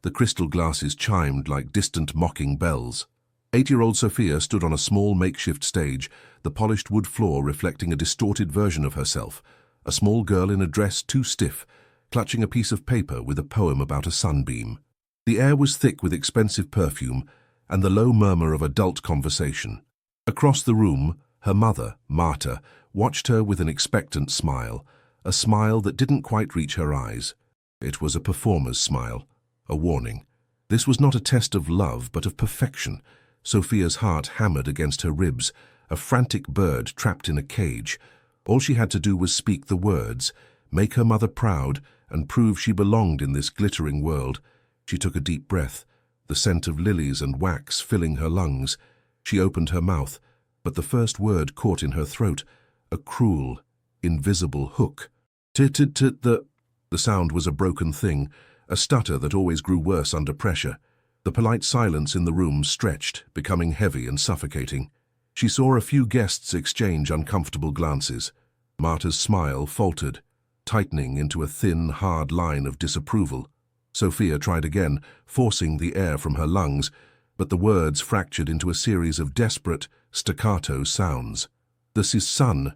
The crystal glasses chimed like distant mocking bells. 8-year-old Sophia stood on a small makeshift stage, the polished wood floor reflecting a distorted version of herself, a small girl in a dress too stiff, clutching a piece of paper with a poem about a sunbeam. The air was thick with expensive perfume and the low murmur of adult conversation. Across the room, her mother, Marta, watched her with an expectant smile, a smile that didn't quite reach her eyes. It was a performer's smile, a warning. This was not a test of love, but of perfection. Sophia's heart hammered against her ribs, a frantic bird trapped in a cage. All she had to do was speak the words, make her mother proud, and prove she belonged in this glittering world. She took a deep breath, the scent of lilies and wax filling her lungs. She opened her mouth, but the first word caught in her throat, a cruel, invisible hook. Tit-tit-tit, the sound was a broken thing, a stutter that always grew worse under pressure. The polite silence in the room stretched, becoming heavy and suffocating. She saw a few guests exchange uncomfortable glances. Marta's smile faltered, tightening into a thin, hard line of disapproval. Sophia tried again, forcing the air from her lungs, but the words fractured into a series of desperate, staccato sounds. "This is son.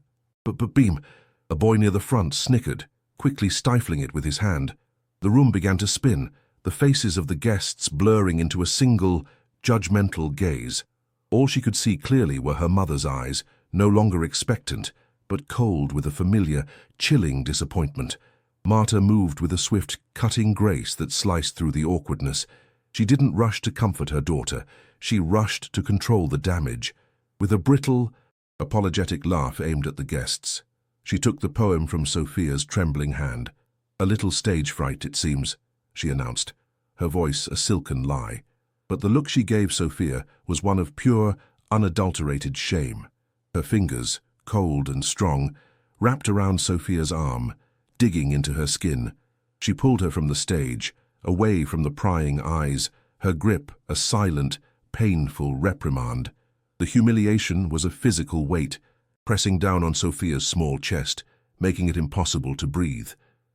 Beam." A boy near the front snickered, quickly stifling it with his hand. The room began to spin, the faces of the guests blurring into a single, judgmental gaze. All she could see clearly were her mother's eyes, no longer expectant, but cold with a familiar, chilling disappointment. Marta moved with a swift, cutting grace that sliced through the awkwardness. She didn't rush to comfort her daughter. She rushed to control the damage. With a brittle, apologetic laugh aimed at the guests, she took the poem from Sophia's trembling hand. "A little stage fright, it seems," she announced, her voice a silken lie. But the look she gave Sophia was one of pure, unadulterated shame. Her fingers, cold and strong, wrapped around Sophia's arm, digging into her skin. She pulled her from the stage, away from the prying eyes, her grip a silent, painful reprimand. The humiliation was a physical weight, pressing down on Sophia's small chest, making it impossible to breathe.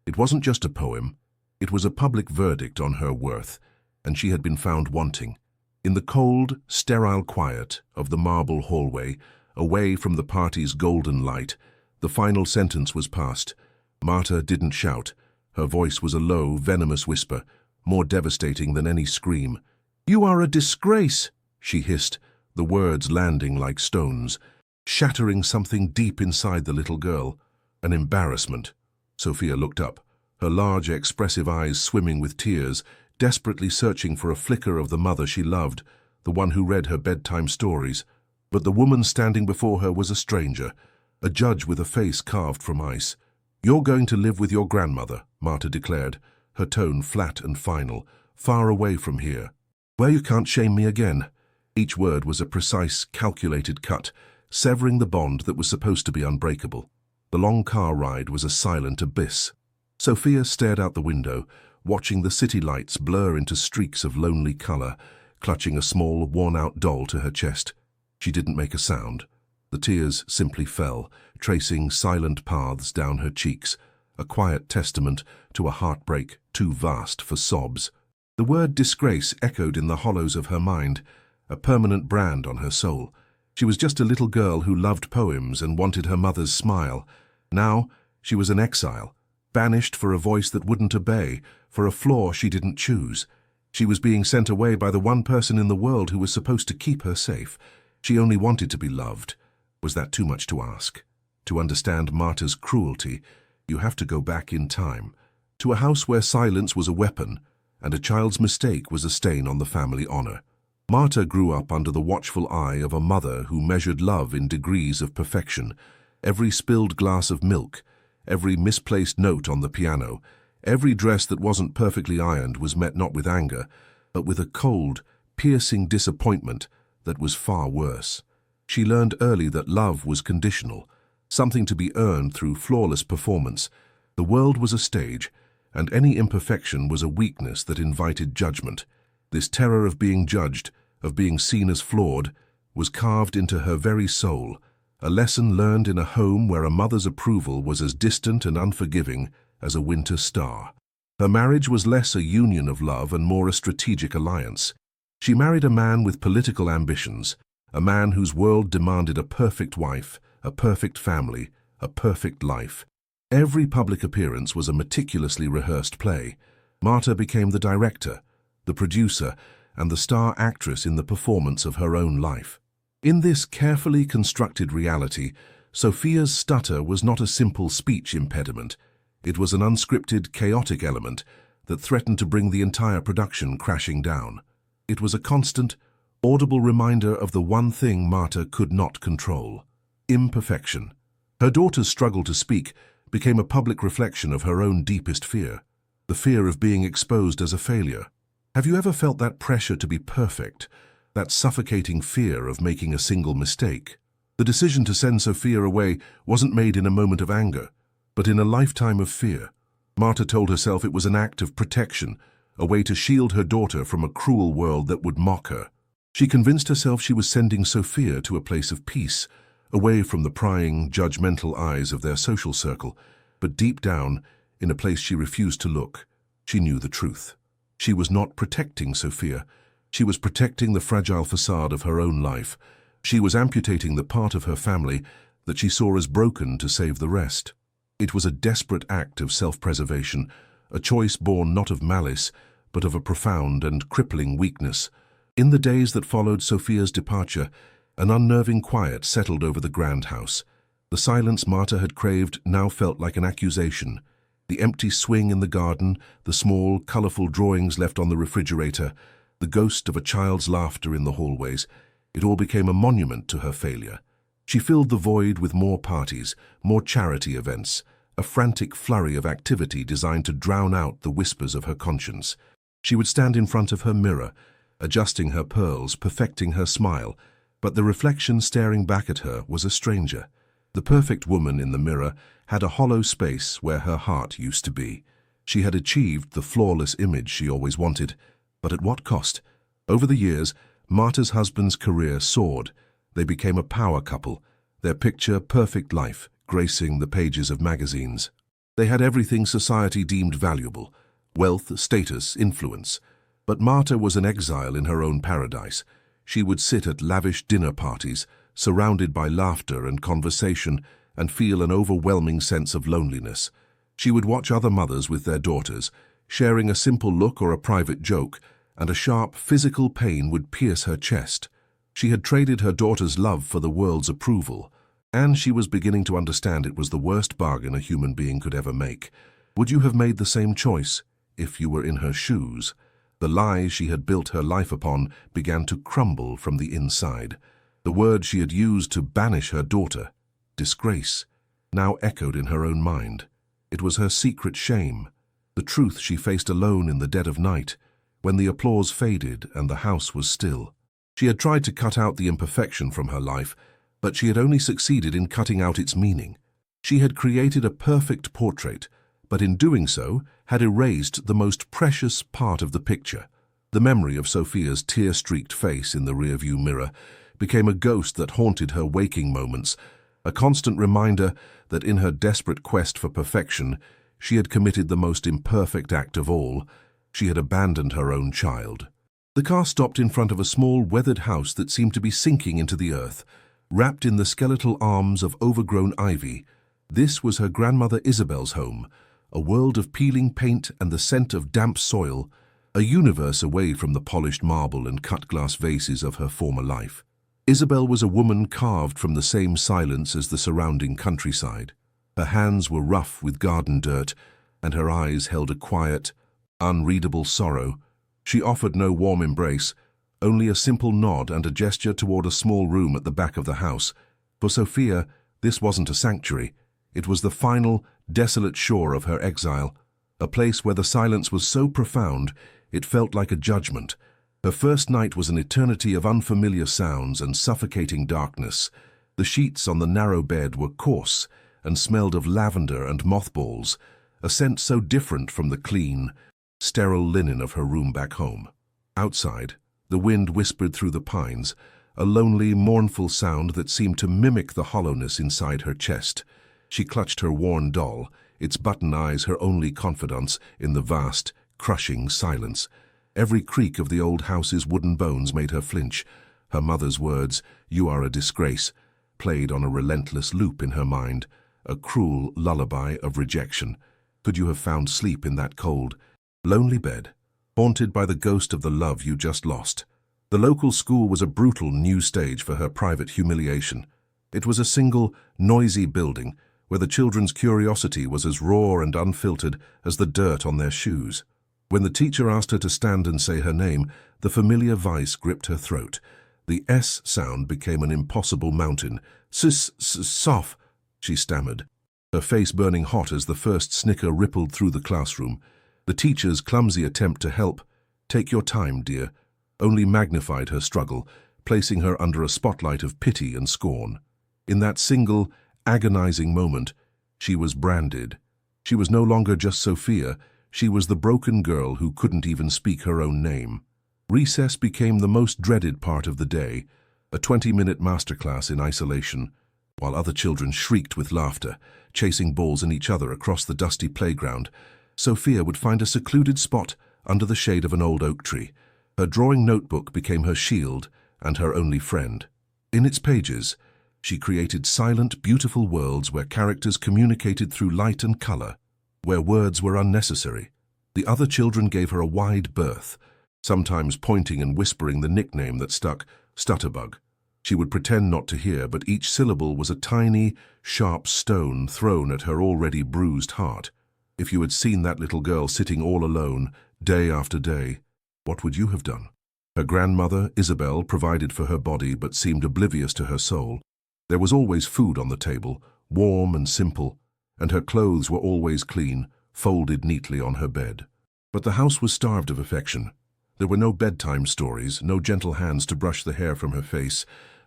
It wasn't just a poem. It was a public verdict on her worth, and she had been found wanting. In the cold, sterile quiet of the marble hallway, away from the party's golden light, the final sentence was passed. Marta didn't shout. Her voice was a low, venomous whisper, more devastating than any scream. "You are a disgrace," she hissed, the words landing like stones, shattering something deep inside the little girl. An embarrassment. Sophia looked up, her large, expressive eyes swimming with tears, desperately searching for a flicker of the mother she loved, the one who read her bedtime stories. But the woman standing before her was a stranger, a judge with a face carved from ice. "You're going to live with your grandmother," Marta declared, her tone flat and final, "far away from here, where you can't shame me again." Each word was a precise, calculated cut, severing the bond that was supposed to be unbreakable. The long car ride was a silent abyss. Sophia stared out the window, watching the city lights blur into streaks of lonely color, clutching a small, worn-out doll to her chest. She didn't make a sound. The tears simply fell, tracing silent paths down her cheeks, a quiet testament to a heartbreak too vast for sobs. The word disgrace echoed in the hollows of her mind, a permanent brand on her soul. She was just a little girl who loved poems and wanted her mother's smile. Now she was an exile, banished for a voice that wouldn't obey, for a flaw she didn't choose. She was being sent away by the one person in the world who was supposed to keep her safe. She only wanted to be loved. Was that too much to ask? To understand Marta's cruelty, you have to go back in time, to a house where silence was a weapon, and a child's mistake was a stain on the family honor. Marta grew up under the watchful eye of a mother who measured love in degrees of perfection. Every spilled glass of milk, every misplaced note on the piano, every dress that wasn't perfectly ironed was met not with anger, but with a cold, piercing disappointment that was far worse. She learned early that love was conditional, something to be earned through flawless performance. The world was a stage, and any imperfection was a weakness that invited judgment. This terror of being judged, of being seen as flawed, was carved into her very soul, a lesson learned in a home where a mother's approval was as distant and unforgiving as a winter star. Her marriage was less a union of love and more a strategic alliance. She married a man with political ambitions, a man whose world demanded a perfect wife, a perfect family, a perfect life. Every public appearance was a meticulously rehearsed play. Marta became the director, the producer, and the star actress in the performance of her own life. In this carefully constructed reality, Sophia's stutter was not a simple speech impediment. It was an unscripted, chaotic element that threatened to bring the entire production crashing down. It was a constant, audible reminder of the one thing Marta could not control: imperfection. Her daughter's struggle to speak became a public reflection of her own deepest fear, the fear of being exposed as a failure. Have you ever felt that pressure to be perfect, that suffocating fear of making a single mistake? The decision to send Sophia away wasn't made in a moment of anger, but in a lifetime of fear. Marta told herself it was an act of protection, a way to shield her daughter from a cruel world that would mock her. She convinced herself she was sending Sophia to a place of peace, away from the prying, judgmental eyes of their social circle, but deep down, in a place she refused to look, she knew the truth. She was not protecting Sophia. She was protecting the fragile facade of her own life. She was amputating the part of her family that she saw as broken to save the rest. It was a desperate act of self-preservation, a choice born not of malice, but of a profound and crippling weakness. In the days that followed Sophia's departure, an unnerving quiet settled over the grand house. The silence Marta had craved now felt like an accusation. The empty swing in the garden, the small, colorful drawings left on the refrigerator, the ghost of a child's laughter in the hallways, it all became a monument to her failure. She filled the void with more parties, more charity events, a frantic flurry of activity designed to drown out the whispers of her conscience. She would stand in front of her mirror, adjusting her pearls, perfecting her smile, but the reflection staring back at her was a stranger. The perfect woman in the mirror had a hollow space where her heart used to be. She had achieved the flawless image she always wanted, but at what cost? Over the years, Marta's husband's career soared. They became a power couple, their picture-perfect life gracing the pages of magazines. They had everything society deemed valuable: wealth, status, influence. But Marta was an exile in her own paradise. She would sit at lavish dinner parties, surrounded by laughter and conversation, and feel an overwhelming sense of loneliness. She would watch other mothers with their daughters, sharing a simple look or a private joke, and a sharp physical pain would pierce her chest. She had traded her daughter's love for the world's approval, and she was beginning to understand it was the worst bargain a human being could ever make. Would you have made the same choice if you were in her shoes? The lies she had built her life upon began to crumble from the inside. The word she had used to banish her daughter, disgrace, now echoed in her own mind. It was her secret shame, the truth she faced alone in the dead of night, when the applause faded and the house was still. She had tried to cut out the imperfection from her life, but she had only succeeded in cutting out its meaning. She had created a perfect portrait, but in doing so had erased the most precious part of the picture. The memory of Sophia's tear-streaked face in the rearview mirror became a ghost that haunted her waking moments, a constant reminder that in her desperate quest for perfection, she had committed the most imperfect act of all. She had abandoned her own child. The car stopped in front of a small, weathered house that seemed to be sinking into the earth, wrapped in the skeletal arms of overgrown ivy. This was her grandmother Isabel's home, a world of peeling paint and the scent of damp soil, a universe away from the polished marble and cut-glass vases of her former life. Isabel was a woman carved from the same silence as the surrounding countryside. Her hands were rough with garden dirt, and her eyes held a quiet, unreadable sorrow. She offered no warm embrace, only a simple nod and a gesture toward a small room at the back of the house. For Sophia, this wasn't a sanctuary. It was the final, desolate shore of her exile, a place where the silence was so profound it felt like a judgment. Her first night was an eternity of unfamiliar sounds and suffocating darkness. The sheets on the narrow bed were coarse and smelled of lavender and mothballs, a scent so different from the clean, sterile linen of her room back home. Outside, the wind whispered through the pines, a lonely, mournful sound that seemed to mimic the hollowness inside her chest. She clutched her worn doll, its button eyes her only confidants in the vast, crushing silence. Every creak of the old house's wooden bones made her flinch. Her mother's words, "You are a disgrace," played on a relentless loop in her mind, a cruel lullaby of rejection. Could you have found sleep in that cold, lonely bed, haunted by the ghost of the love you just lost? The local school was a brutal new stage for her private humiliation. It was a single, noisy building where the children's curiosity was as raw and unfiltered as the dirt on their shoes. When the teacher asked her to stand and say her name, the familiar vice gripped her throat. The S sound became an impossible mountain. "Sof," she stammered, her face burning hot as the first snicker rippled through the classroom. The teacher's clumsy attempt to help, "Take your time, dear," only magnified her struggle, placing her under a spotlight of pity and scorn. In that single, agonizing moment, she was branded. She was no longer just Sophia, she was the broken girl who couldn't even speak her own name. Recess became the most dreaded part of the day, a 20-minute masterclass in isolation. While other children shrieked with laughter, chasing balls and each other across the dusty playground, Sophia would find a secluded spot under the shade of an old oak tree. Her drawing notebook became her shield and her only friend. In its pages, she created silent, beautiful worlds where characters communicated through light and color, where words were unnecessary. The other children gave her a wide berth, sometimes pointing and whispering the nickname that stuck, Stutterbug. She would pretend not to hear, but each syllable was a tiny, sharp stone thrown at her already bruised heart. If you had seen that little girl sitting all alone, day after day, what would you have done? Her grandmother, Isabel, provided for her body but seemed oblivious to her soul. There was always food on the table, warm and simple, and her clothes were always clean, folded neatly on her bed. But the house was starved of affection. There were no bedtime stories, no gentle hands to brush the hair from her face,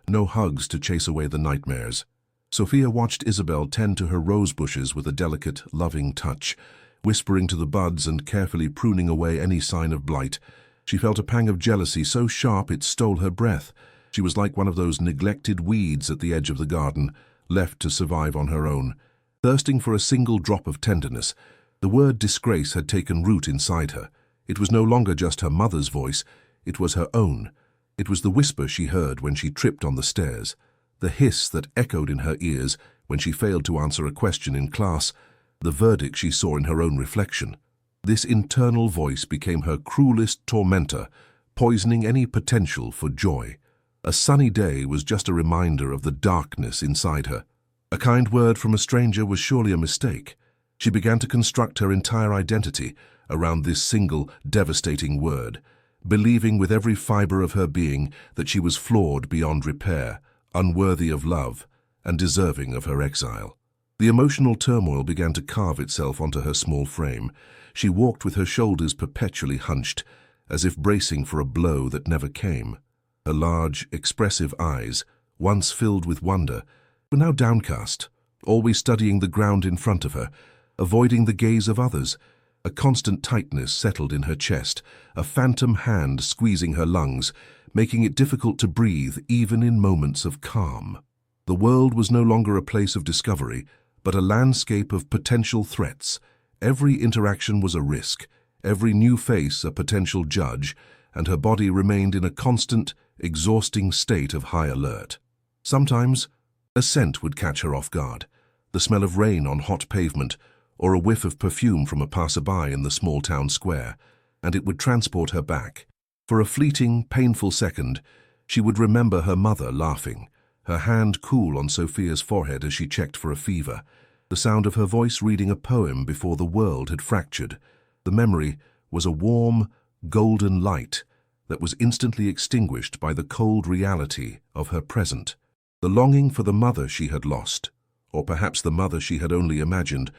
no hugs to chase away the nightmares. Sophia watched Isabel tend to her rose bushes with a delicate, loving touch, whispering to the buds and carefully pruning away any sign of blight. She felt a pang of jealousy so sharp it stole her breath. She was like one of those neglected weeds at the edge of the garden, left to survive on her own. Thirsting for a single drop of tenderness, the word disgrace had taken root inside her. It was no longer just her mother's voice, it was her own. It was the whisper she heard when she tripped on the stairs, the hiss that echoed in her ears when she failed to answer a question in class, the verdict she saw in her own reflection. This internal voice became her cruelest tormentor, poisoning any potential for joy. A sunny day was just a reminder of the darkness inside her. A kind word from a stranger was surely a mistake. She began to construct her entire identity around this single, devastating word, believing with every fiber of her being that she was flawed beyond repair, unworthy of love, and deserving of her exile. The emotional turmoil began to carve itself onto her small frame. She walked with her shoulders perpetually hunched, as if bracing for a blow that never came. Her large, expressive eyes, once filled with wonder, were now downcast, always studying the ground in front of her, avoiding the gaze of others. A constant tightness settled in her chest, a phantom hand squeezing her lungs, making it difficult to breathe even in moments of calm. The world was no longer a place of discovery, but a landscape of potential threats. Every interaction was a risk, every new face a potential judge, and her body remained in a constant, exhausting state of high alert. Sometimes, a scent would catch her off guard, the smell of rain on hot pavement, or a whiff of perfume from a passerby in the small town square, and it would transport her back. For a fleeting, painful second, she would remember her mother laughing, her hand cool on Sophia's forehead as she checked for a fever, the sound of her voice reading a poem before the world had fractured. The memory was a warm, golden light that was instantly extinguished by the cold reality of her present. The longing for the mother she had lost, or perhaps the mother she had only imagined,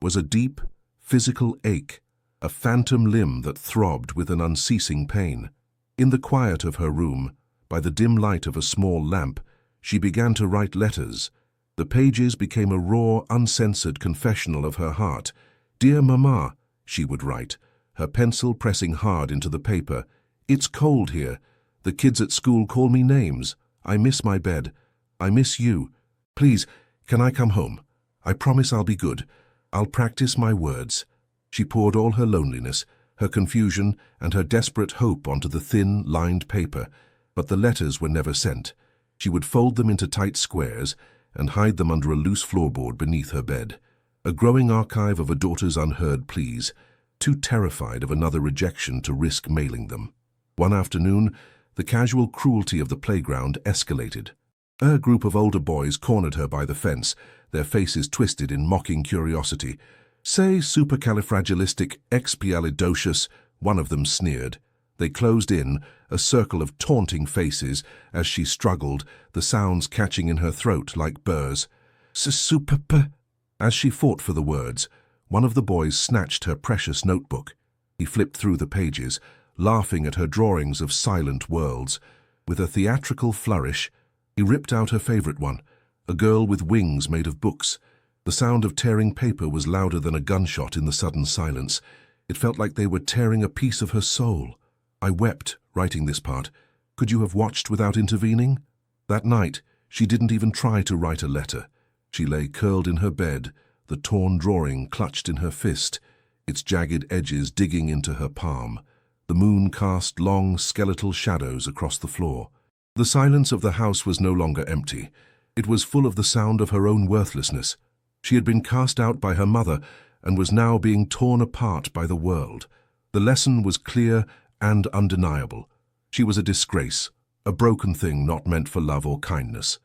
was a deep, physical ache, a phantom limb that throbbed with an unceasing pain. In the quiet of her room, by the dim light of a small lamp, she began to write letters. The pages became a raw, uncensored confessional of her heart. "Dear Mama," she would write, her pencil pressing hard into the paper, "It's cold here. The kids at school call me names. I miss my bed. I miss you. Please, can I come home? I promise I'll be good. I'll practice my words. She poured all her loneliness, her confusion, and her desperate hope onto the thin, lined paper, but the letters were never sent. She would fold them into tight squares and hide them under a loose floorboard beneath her bed. A growing archive of a daughter's unheard pleas, too terrified of another rejection to risk mailing them. One afternoon, the casual cruelty of the playground escalated. A group of older boys cornered her by the fence, their faces twisted in mocking curiosity. "Say supercalifragilisticexpialidocious," one of them sneered. They closed in, a circle of taunting faces, as she struggled, the sounds catching in her throat like burrs. "Superp." As she fought for the words, one of the boys snatched her precious notebook. He flipped through the pages, laughing at her drawings of silent worlds. With a theatrical flourish, he ripped out her favorite one, a girl with wings made of books. The sound of tearing paper was louder than a gunshot in the sudden silence. It felt like they were tearing a piece of her soul. I wept, writing this part. Could you have watched without intervening? That night, she didn't even try to write a letter. She lay curled in her bed, the torn drawing clutched in her fist, its jagged edges digging into her palm. The moon cast long, skeletal shadows across the floor. The silence of the house was no longer empty. It was full of the sound of her own worthlessness. She had been cast out by her mother and was now being torn apart by the world. The lesson was clear and undeniable. She was a disgrace, a broken thing not meant for love or kindness.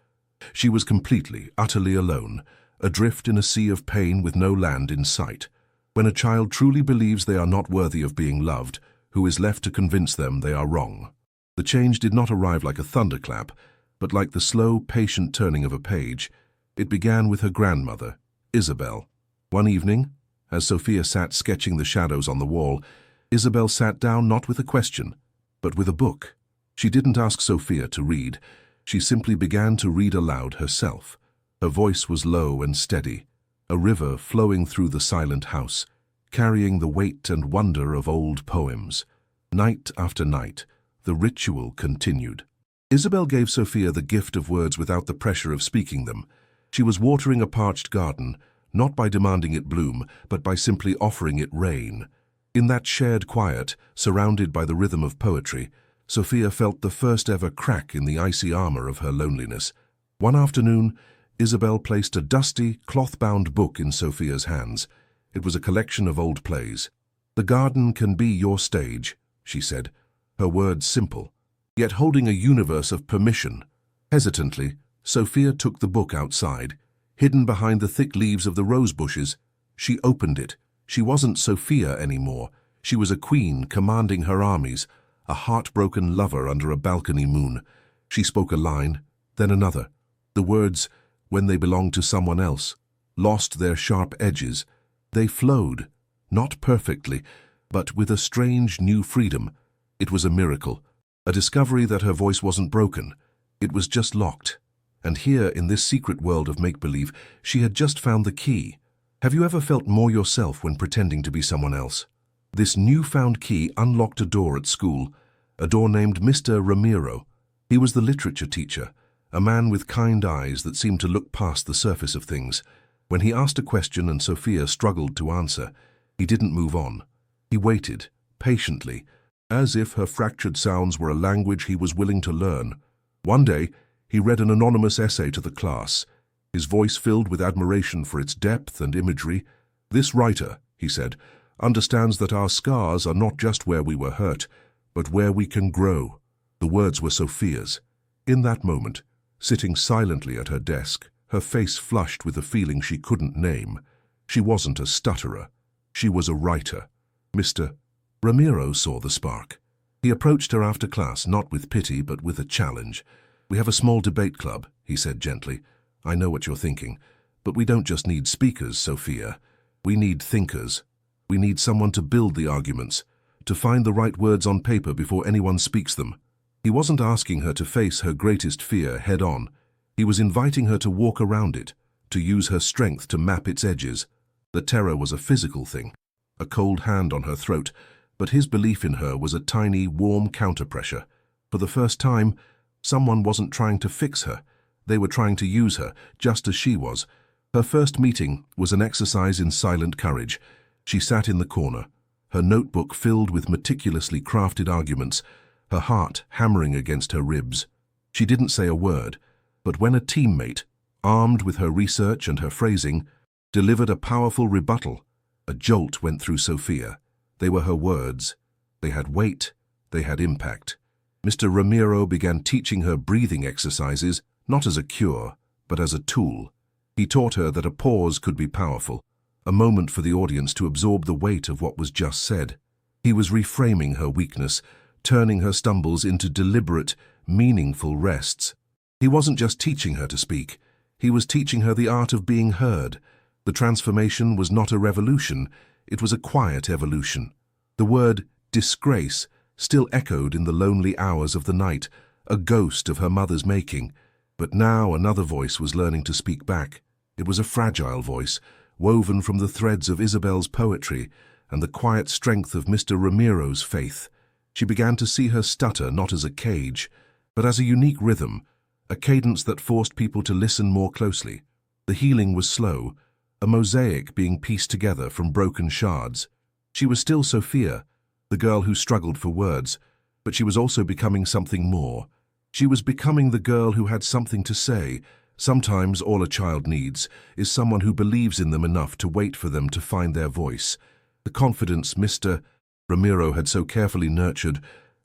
She was completely, utterly alone, adrift in a sea of pain with no land in sight. When a child truly believes they are not worthy of being loved, who is left to convince them they are wrong? The change did not arrive like a thunderclap, but like the slow, patient turning of a page. It began with her grandmother, Isabel. One evening, as Sophia sat sketching the shadows on the wall, Isabel sat down not with a question, but with a book. She didn't ask Sophia to read. She simply began to read aloud herself. Her voice was low and steady, a river flowing through the silent house, carrying the weight and wonder of old poems. Night after night, the ritual continued. Isabel gave Sophia the gift of words without the pressure of speaking them. She was watering a parched garden, not by demanding it bloom, but by simply offering it rain. In that shared quiet, surrounded by the rhythm of poetry, Sophia felt the first ever crack in the icy armor of her loneliness. One afternoon, Isabel placed a dusty, cloth-bound book in Sophia's hands. It was a collection of old plays. "The garden can be your stage," she said, her words simple, yet holding a universe of permission. Hesitantly, Sophia took the book outside. Hidden behind the thick leaves of the rose bushes, she opened it. She wasn't Sophia anymore. She was a queen commanding her armies, a heartbroken lover under a balcony moon. She spoke a line, then another. The words, when they belonged to someone else, lost their sharp edges. They flowed, not perfectly, but with a strange new freedom. It was a miracle, a discovery that her voice wasn't broken. It was just locked. And here, in this secret world of make-believe, she had just found the key. Have you ever felt more yourself when pretending to be someone else? This newfound key unlocked a door at school, a door named Mr. Ramiro. He was the literature teacher, a man with kind eyes that seemed to look past the surface of things. When he asked a question and Sophia struggled to answer, he didn't move on. He waited, patiently, as if her fractured sounds were a language he was willing to learn. One day, he read an anonymous essay to the class, his voice filled with admiration for its depth and imagery. "This writer," he said, "understands that our scars are not just where we were hurt, but where we can grow." The words were Sophia's. In that moment, sitting silently at her desk, her face flushed with a feeling she couldn't name. She wasn't a stutterer. She was a writer. Mr. Ramiro saw the spark. He approached her after class, not with pity, but with a challenge. "We have a small debate club," he said gently. "I know what you're thinking, but we don't just need speakers, Sophia. We need thinkers. We need someone to build the arguments, to find the right words on paper before anyone speaks them." He wasn't asking her to face her greatest fear head-on. He was inviting her to walk around it, to use her strength to map its edges. The terror was a physical thing, a cold hand on her throat, but his belief in her was a tiny, warm counterpressure. For the first time, someone wasn't trying to fix her. They were trying to use her, just as she was. Her first meeting was an exercise in silent courage. She sat in the corner, her notebook filled with meticulously crafted arguments, her heart hammering against her ribs. She didn't say a word, but when a teammate, armed with her research and her phrasing, delivered a powerful rebuttal, a jolt went through Sophia. They were her words. They had weight. They had impact. Mr. Ramiro began teaching her breathing exercises, not as a cure, but as a tool. He taught her that a pause could be powerful, a moment for the audience to absorb the weight of what was just said. He was reframing her weakness, turning her stumbles into deliberate, meaningful rests. He wasn't just teaching her to speak. He was teaching her the art of being heard. The transformation was not a revolution, it was a quiet evolution. The word disgrace still echoed in the lonely hours of the night, a ghost of her mother's making. But now another voice was learning to speak back. It was a fragile voice, woven from the threads of Isabel's poetry and the quiet strength of Mr. Ramiro's faith. She began to see her stutter not as a cage, but as a unique rhythm, a cadence that forced people to listen more closely. The healing was slow, a mosaic being pieced together from broken shards. She was still Sophia, the girl who struggled for words, but she was also becoming something more. She was becoming the girl who had something to say. Sometimes all a child needs is someone who believes in them enough to wait for them to find their voice. The confidence Mr. Ramiro had so carefully nurtured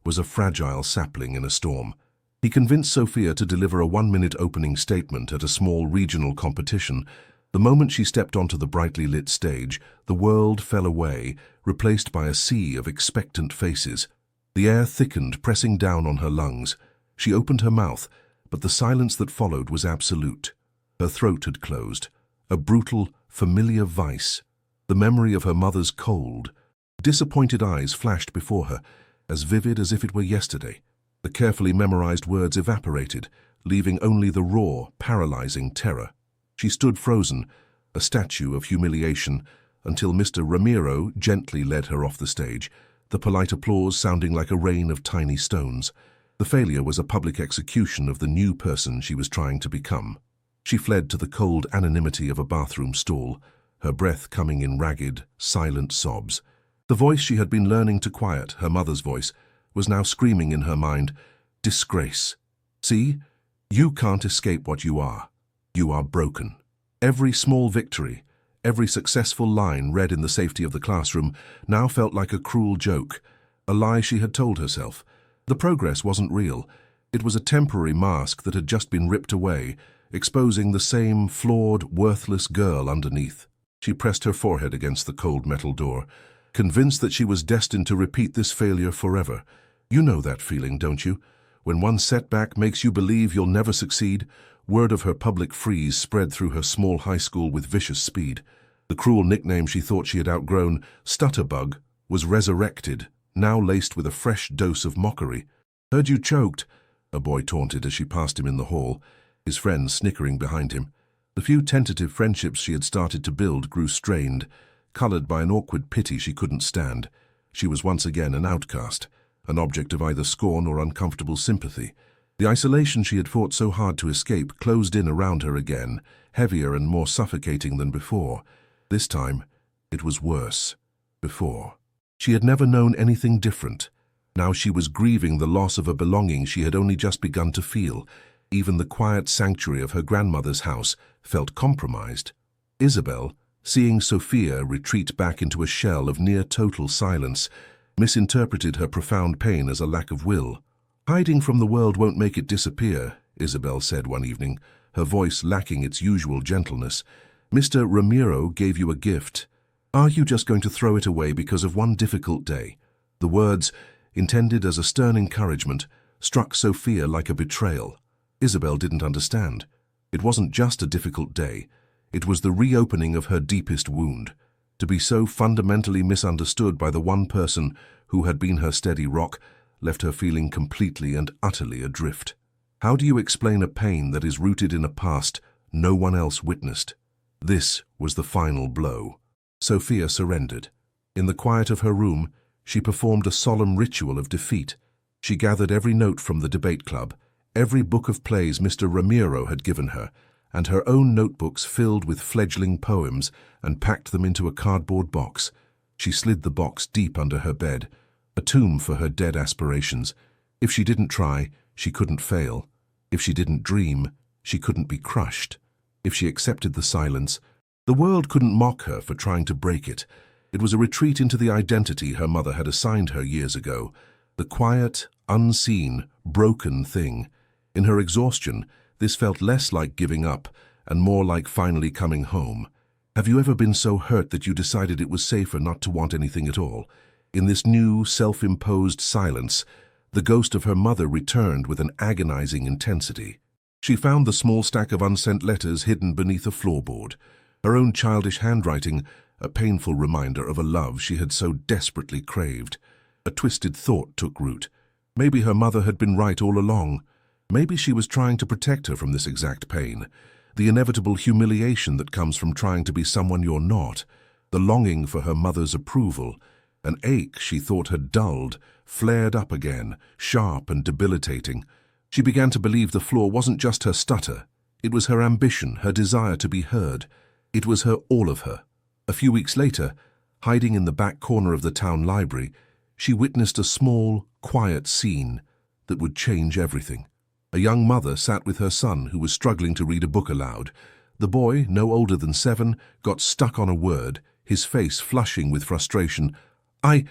was a fragile sapling in a storm. He convinced Sophia to deliver a 1-minute opening statement at a small regional competition. The moment she stepped onto the brightly lit stage, the world fell away, replaced by a sea of expectant faces. The air thickened, pressing down on her lungs. She opened her mouth, but the silence that followed was absolute. Her throat had closed, a brutal, familiar vice. The memory of her mother's cold, disappointed eyes flashed before her, as vivid as if it were yesterday. The carefully memorized words evaporated, leaving only the raw, paralyzing terror. She stood frozen, a statue of humiliation, until Mr. Ramiro gently led her off the stage, the polite applause sounding like a rain of tiny stones. The failure was a public execution of the new person she was trying to become. She fled to the cold anonymity of a bathroom stall, her breath coming in ragged, silent sobs. The voice she had been learning to quiet, her mother's voice, was now screaming in her mind, "Disgrace. See, you can't escape what you are. You are broken." Every small victory, every successful line read in the safety of the classroom now felt like a cruel joke, a lie she had told herself. The progress wasn't real. It was a temporary mask that had just been ripped away, exposing the same flawed, worthless girl underneath. She pressed her forehead against the cold metal door, convinced that she was destined to repeat this failure forever. You know that feeling, don't you? When one setback makes you believe you'll never succeed. Word of her public freeze spread through her small high school with vicious speed. The cruel nickname she thought she had outgrown, Stutterbug, was resurrected, now laced with a fresh dose of mockery. "Heard you choked," a boy taunted as she passed him in the hall, his friends snickering behind him. The few tentative friendships she had started to build grew strained, colored by an awkward pity she couldn't stand. She was once again an outcast, an object of either scorn or uncomfortable sympathy. The isolation she had fought so hard to escape closed in around her again, heavier and more suffocating than before. This time, it was worse. Before, she had never known anything different. Now she was grieving the loss of a belonging she had only just begun to feel. Even the quiet sanctuary of her grandmother's house felt compromised. Isabel, seeing Sophia retreat back into a shell of near-total silence, misinterpreted her profound pain as a lack of will. "Hiding from the world won't make it disappear," Isabel said one evening, her voice lacking its usual gentleness. "Mr. Ramiro gave you a gift. Are you just going to throw it away because of one difficult day?" The words, intended as a stern encouragement, struck Sophia like a betrayal. Isabel didn't understand. It wasn't just a difficult day. It was the reopening of her deepest wound. To be so fundamentally misunderstood by the one person who had been her steady rock left her feeling completely and utterly adrift. How do you explain a pain that is rooted in a past no one else witnessed? This was the final blow. Sophia surrendered. In the quiet of her room, she performed a solemn ritual of defeat. She gathered every note from the debate club, every book of plays Mr. Ramiro had given her, and her own notebooks filled with fledgling poems and packed them into a cardboard box. She slid the box deep under her bed, a tomb for her dead aspirations. If she didn't try, she couldn't fail. If she didn't dream, she couldn't be crushed. If she accepted the silence, the world couldn't mock her for trying to break it. It was a retreat into the identity her mother had assigned her years ago, the quiet, unseen, broken thing. In her exhaustion, this felt less like giving up and more like finally coming home. Have you ever been so hurt that you decided it was safer not to want anything at all? In this new, self-imposed silence, the ghost of her mother returned with an agonizing intensity. She found the small stack of unsent letters hidden beneath a floorboard, her own childish handwriting, a painful reminder of a love she had so desperately craved. A twisted thought took root. Maybe her mother had been right all along. Maybe she was trying to protect her from this exact pain, the inevitable humiliation that comes from trying to be someone you're not, the longing for her mother's approval. An ache she thought had dulled, flared up again, sharp and debilitating. She began to believe the flaw wasn't just her stutter. It was her ambition, her desire to be heard. It was all of her. A few weeks later, hiding in the back corner of the town library, she witnessed a small, quiet scene that would change everything. A young mother sat with her son who was struggling to read a book aloud. The boy, no older than 7, got stuck on a word, his face flushing with frustration. I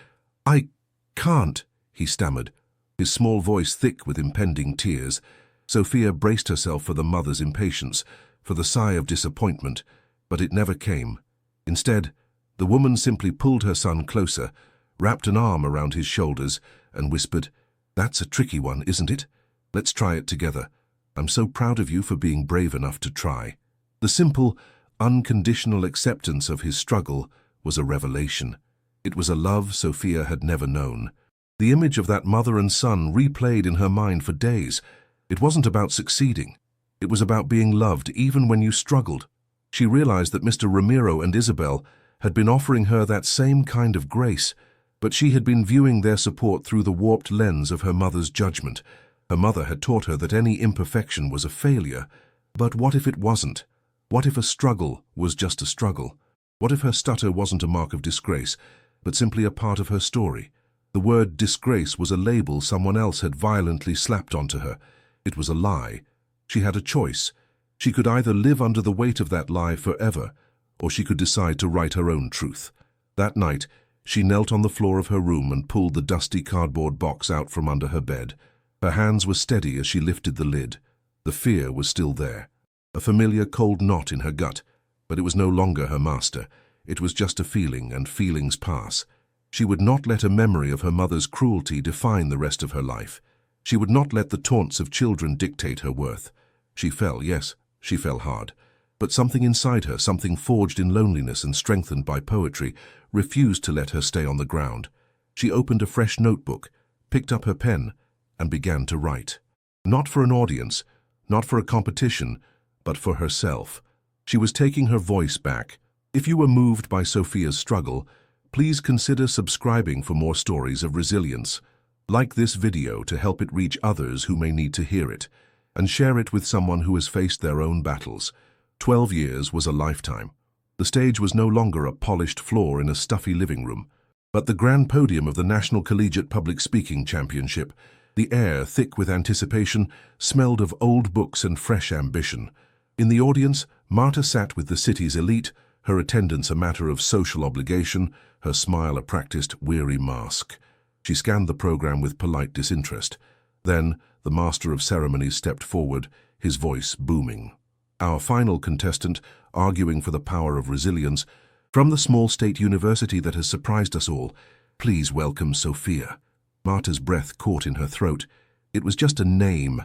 can't, he stammered, his small voice thick with impending tears. Sophia braced herself for the mother's impatience, for the sigh of disappointment, but it never came. Instead, the woman simply pulled her son closer, wrapped an arm around his shoulders, and whispered, "That's a tricky one, isn't it? Let's try it together. I'm so proud of you for being brave enough to try." The simple, unconditional acceptance of his struggle was a revelation. It was a love Sophia had never known. The image of that mother and son replayed in her mind for days. It wasn't about succeeding. It was about being loved even when you struggled. She realized that Mr. Ramiro and Isabel had been offering her that same kind of grace, but she had been viewing their support through the warped lens of her mother's judgment. Her mother had taught her that any imperfection was a failure. But what if it wasn't? What if a struggle was just a struggle? What if her stutter wasn't a mark of disgrace, but simply a part of her story? The word disgrace was a label someone else had violently slapped onto her. It was a lie. She had a choice. She could either live under the weight of that lie forever, or she could decide to write her own truth. That night, she knelt on the floor of her room and pulled the dusty cardboard box out from under her bed. Her hands were steady as she lifted the lid. The fear was still there, a familiar cold knot in her gut, but it was no longer her master. It was just a feeling, and feelings pass. She would not let a memory of her mother's cruelty define the rest of her life. She would not let the taunts of children dictate her worth. She fell, yes, she fell hard. But something inside her, something forged in loneliness and strengthened by poetry, refused to let her stay on the ground. She opened a fresh notebook, picked up her pen, and began to write. Not for an audience, not for a competition, but for herself. She was taking her voice back. If you were moved by Sophia's struggle, please consider subscribing for more stories of resilience. Like this video to help it reach others who may need to hear it, and share it with someone who has faced their own battles. 12 years was a lifetime. The stage was no longer a polished floor in a stuffy living room, but the grand podium of the National Collegiate Public Speaking Championship. The air, thick with anticipation, smelled of old books and fresh ambition. In the audience, Marta sat with the city's elite, her attendance a matter of social obligation, her smile a practiced, weary mask. She scanned the program with polite disinterest. Then, the master of ceremonies stepped forward, his voice booming. Our final contestant, arguing for the power of resilience, from the small state university that has surprised us all, please welcome Sophia. Marta's breath caught in her throat. It was just a name,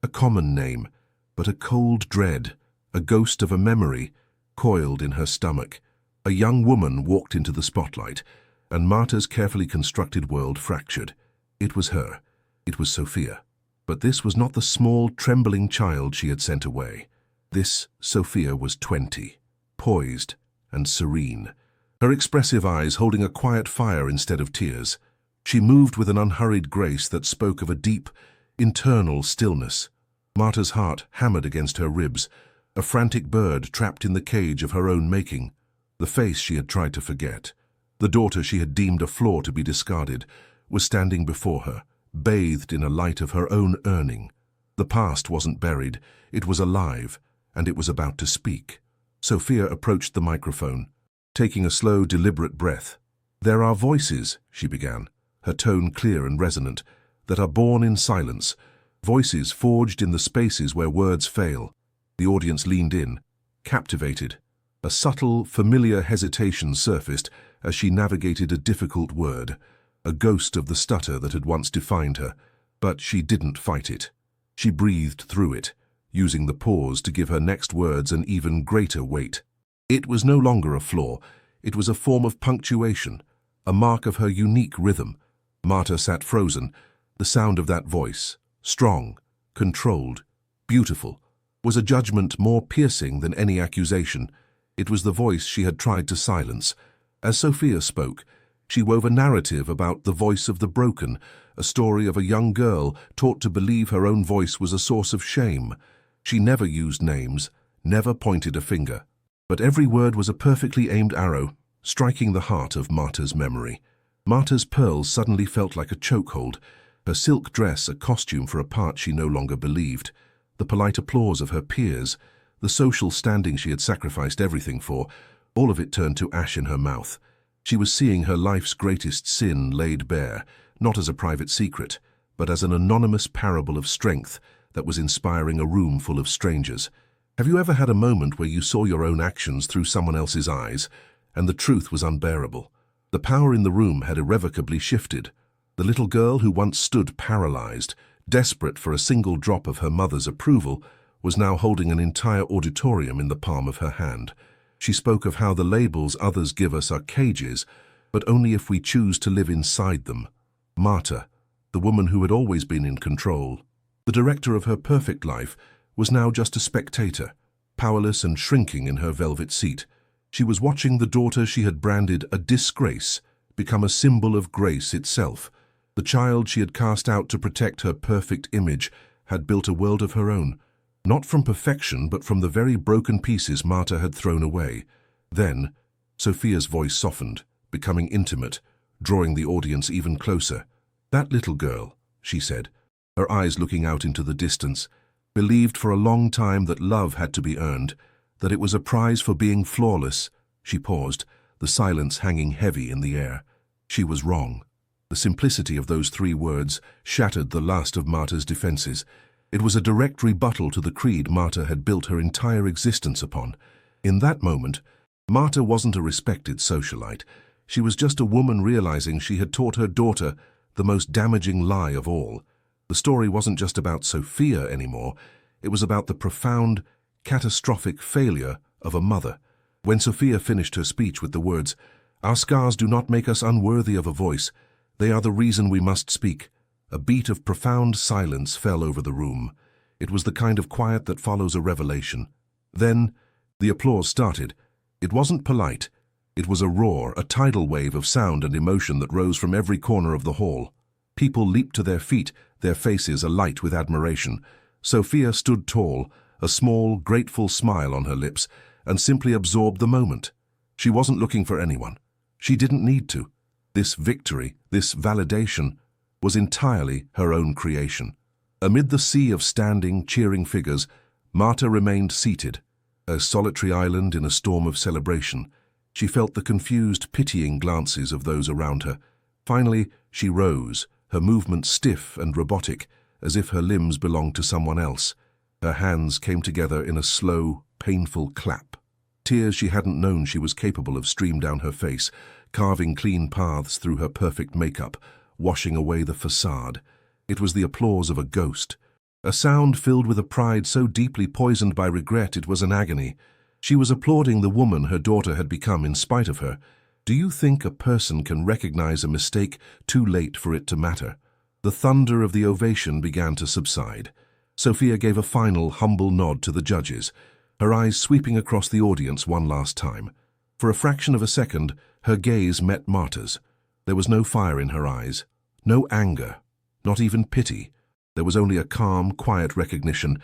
a common name, but a cold dread, a ghost of a memory, coiled in her stomach. A young woman walked into the spotlight, and Marta's carefully constructed world fractured. It was her. It was Sophia. But this was not the small, trembling child she had sent away. This Sophia was 20, poised and serene, her expressive eyes holding a quiet fire instead of tears. She moved with an unhurried grace that spoke of a deep, internal stillness. Marta's heart hammered against her ribs. a frantic bird trapped in the cage of her own making, the face she had tried to forget. The daughter she had deemed a flaw to be discarded was standing before her, bathed in a light of her own earning. The past wasn't buried, it was alive, and it was about to speak. Sophia approached the microphone, taking a slow, deliberate breath. "There are voices," she began, her tone clear and resonant, "that are born in silence, voices forged in the spaces where words fail." The audience leaned in, captivated. A subtle, familiar hesitation surfaced as she navigated a difficult word, a ghost of the stutter that had once defined her. But she didn't fight it. She breathed through it, using the pause to give her next words an even greater weight. It was no longer a flaw, it was a form of punctuation, a mark of her unique rhythm. Marta sat frozen. The sound of that voice, strong, controlled, beautiful, was a judgment more piercing than any accusation. It was the voice she had tried to silence. As Sophia spoke, she wove a narrative about the voice of the broken, a story of a young girl taught to believe her own voice was a source of shame. She never used names, never pointed a finger. But every word was a perfectly aimed arrow, striking the heart of Marta's memory. Marta's pearls suddenly felt like a chokehold, her silk dress a costume for a part she no longer believed. The polite applause of her peers, the social standing she had sacrificed everything for, all of it turned to ash in her mouth. She was seeing her life's greatest sin laid bare, not as a private secret, but as an anonymous parable of strength that was inspiring a room full of strangers. Have you ever had a moment where you saw your own actions through someone else's eyes, and the truth was unbearable? The power in the room had irrevocably shifted. The little girl who once stood paralyzed, desperate for a single drop of her mother's approval, was now holding an entire auditorium in the palm of her hand. She spoke of how the labels others give us are cages, but only if we choose to live inside them. Marta, the woman who had always been in control, the director of her perfect life, was now just a spectator, powerless and shrinking in her velvet seat. She was watching the daughter she had branded a disgrace become a symbol of grace itself. The child she had cast out to protect her perfect image had built a world of her own, not from perfection but from the very broken pieces Marta had thrown away. Then, Sophia's voice softened, becoming intimate, drawing the audience even closer. "That little girl," she said, her eyes looking out into the distance, "believed for a long time that love had to be earned, that it was a prize for being flawless." She paused, the silence hanging heavy in the air. She was wrong. The simplicity of those 3 words shattered the last of Marta's defenses. It was a direct rebuttal to the creed Marta had built her entire existence upon. In that moment, Marta wasn't a respected socialite. She was just a woman realizing she had taught her daughter the most damaging lie of all. The story wasn't just about Sophia anymore. It was about the profound, catastrophic failure of a mother. When Sophia finished her speech with the words, "Our scars do not make us unworthy of a voice. They are the reason we must speak," a beat of profound silence fell over the room. It was the kind of quiet that follows a revelation. Then, the applause started. It wasn't polite. It was a roar, a tidal wave of sound and emotion that rose from every corner of the hall. People leaped to their feet, their faces alight with admiration. Sophia stood tall, a small, grateful smile on her lips, and simply absorbed the moment. She wasn't looking for anyone. She didn't need to. This victory, this validation, was entirely her own creation. Amid the sea of standing, cheering figures, Marta remained seated, a solitary island in a storm of celebration. She felt the confused, pitying glances of those around her. Finally, she rose, her movement stiff and robotic, as if her limbs belonged to someone else. Her hands came together in a slow, painful clap. Tears she hadn't known she was capable of streamed down her face, carving clean paths through her perfect makeup, washing away the facade. It was the applause of a ghost. A sound filled with a pride so deeply poisoned by regret it was an agony. She was applauding the woman her daughter had become in spite of her. Do you think a person can recognize a mistake too late for it to matter? The thunder of the ovation began to subside. Sophia gave a final, humble nod to the judges, her eyes sweeping across the audience one last time. For a fraction of a second, her gaze met Marta's. There was no fire in her eyes, no anger, not even pity. There was only a calm, quiet recognition,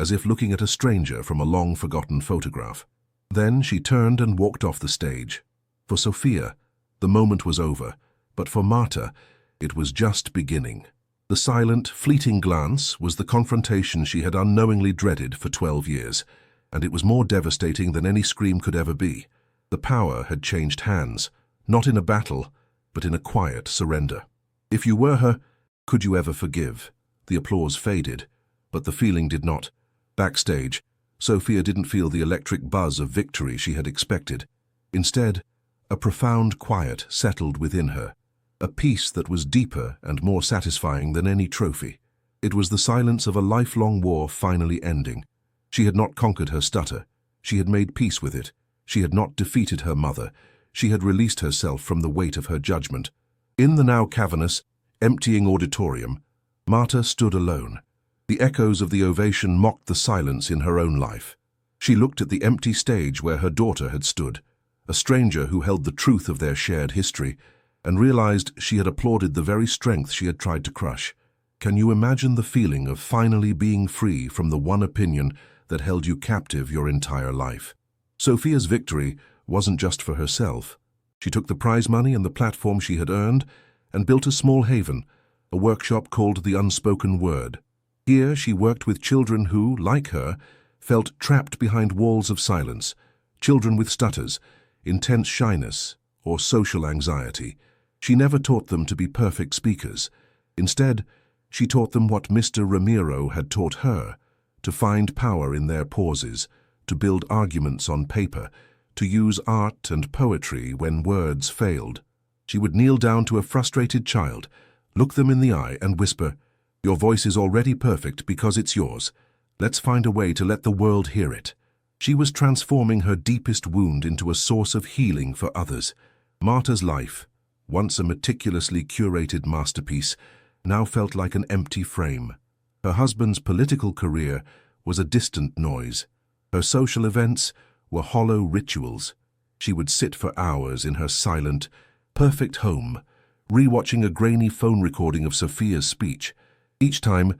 as if looking at a stranger from a long-forgotten photograph. Then she turned and walked off the stage. For Sophia, the moment was over, but for Marta, it was just beginning. The silent, fleeting glance was the confrontation she had unknowingly dreaded for 12 years, and it was more devastating than any scream could ever be. The power had changed hands, not in a battle, but in a quiet surrender. If you were her, could you ever forgive? The applause faded, but the feeling did not. Backstage, Sophia didn't feel the electric buzz of victory she had expected. Instead, a profound quiet settled within her, a peace that was deeper and more satisfying than any trophy. It was the silence of a lifelong war finally ending. She had not conquered her stutter. She had made peace with it. She had not defeated her mother. She had released herself from the weight of her judgment. In the now cavernous, emptying auditorium, Marta stood alone. The echoes of the ovation mocked the silence in her own life. She looked at the empty stage where her daughter had stood, a stranger who held the truth of their shared history, and realized she had applauded the very strength she had tried to crush. Can you imagine the feeling of finally being free from the one opinion that held you captive your entire life? Sophia's victory wasn't just for herself. She took the prize money and the platform she had earned and built a small haven, a workshop called The Unspoken Word. Here she worked with children who, like her, felt trapped behind walls of silence, children with stutters, intense shyness, or social anxiety. She never taught them to be perfect speakers. Instead, she taught them what Mr. Ramiro had taught her, to find power in their pauses, to build arguments on paper, to use art and poetry when words failed. She would kneel down to a frustrated child, look them in the eye and whisper, "Your voice is already perfect because it's yours. Let's find a way to let the world hear it." She was transforming her deepest wound into a source of healing for others. Marta's life, once a meticulously curated masterpiece, now felt like an empty frame. Her husband's political career was a distant noise. Her social events were hollow rituals. She would sit for hours in her silent, perfect home, rewatching a grainy phone recording of Sophia's speech. Each time,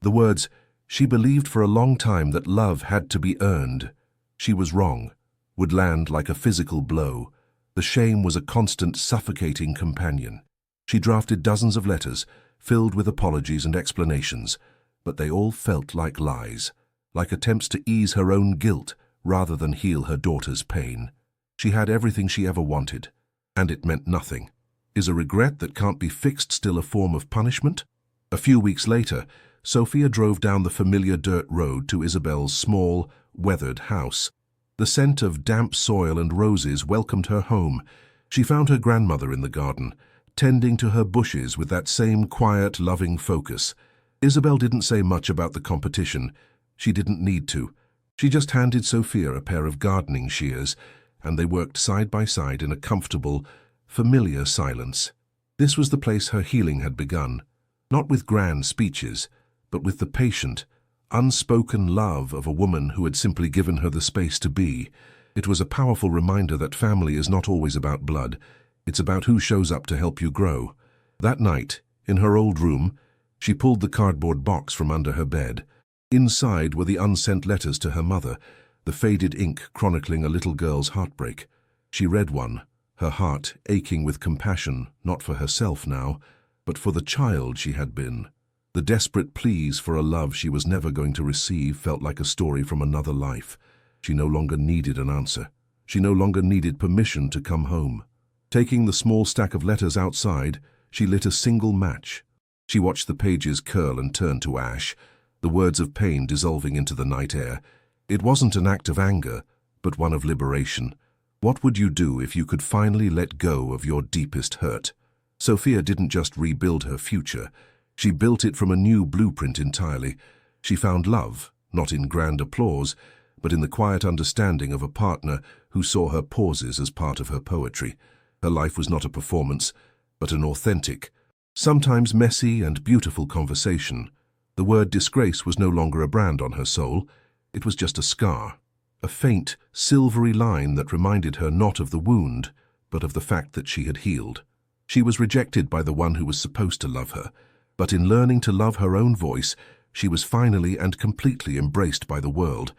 the words, "She believed for a long time that love had to be earned. She was wrong," would land like a physical blow. The shame was a constant, suffocating companion. She drafted dozens of letters, filled with apologies and explanations, but they all felt like lies, like attempts to ease her own guilt rather than heal her daughter's pain. She had everything she ever wanted, and it meant nothing. Is a regret that can't be fixed still a form of punishment? A few weeks later, Sophia drove down the familiar dirt road to Isabel's small, weathered house. The scent of damp soil and roses welcomed her home. She found her grandmother in the garden, tending to her bushes with that same quiet, loving focus. Isabel didn't say much about the competition. She didn't need to. She just handed Sophia a pair of gardening shears, and they worked side by side in a comfortable, familiar silence. This was the place her healing had begun, not with grand speeches, but with the patient, unspoken love of a woman who had simply given her the space to be. It was a powerful reminder that family is not always about blood. It's about who shows up to help you grow. That night, in her old room, she pulled the cardboard box from under her bed. Inside were the unsent letters to her mother, the faded ink chronicling a little girl's heartbreak. She read one, her heart aching with compassion, not for herself now, but for the child she had been. The desperate pleas for a love she was never going to receive felt like a story from another life. She no longer needed an answer. She no longer needed permission to come home. Taking the small stack of letters outside, she lit a single match. She watched the pages curl and turn to ash, the words of pain dissolving into the night air. It wasn't an act of anger, but one of liberation. What would you do if you could finally let go of your deepest hurt? Sophia didn't just rebuild her future. She built it from a new blueprint entirely. She found love, not in grand applause, but in the quiet understanding of a partner who saw her pauses as part of her poetry. Her life was not a performance, but an authentic, sometimes messy and beautiful conversation. The word disgrace was no longer a brand on her soul. It was just a scar, a faint, silvery line that reminded her not of the wound, but of the fact that she had healed. She was rejected by the one who was supposed to love her, but in learning to love her own voice, She was finally and completely embraced by the world.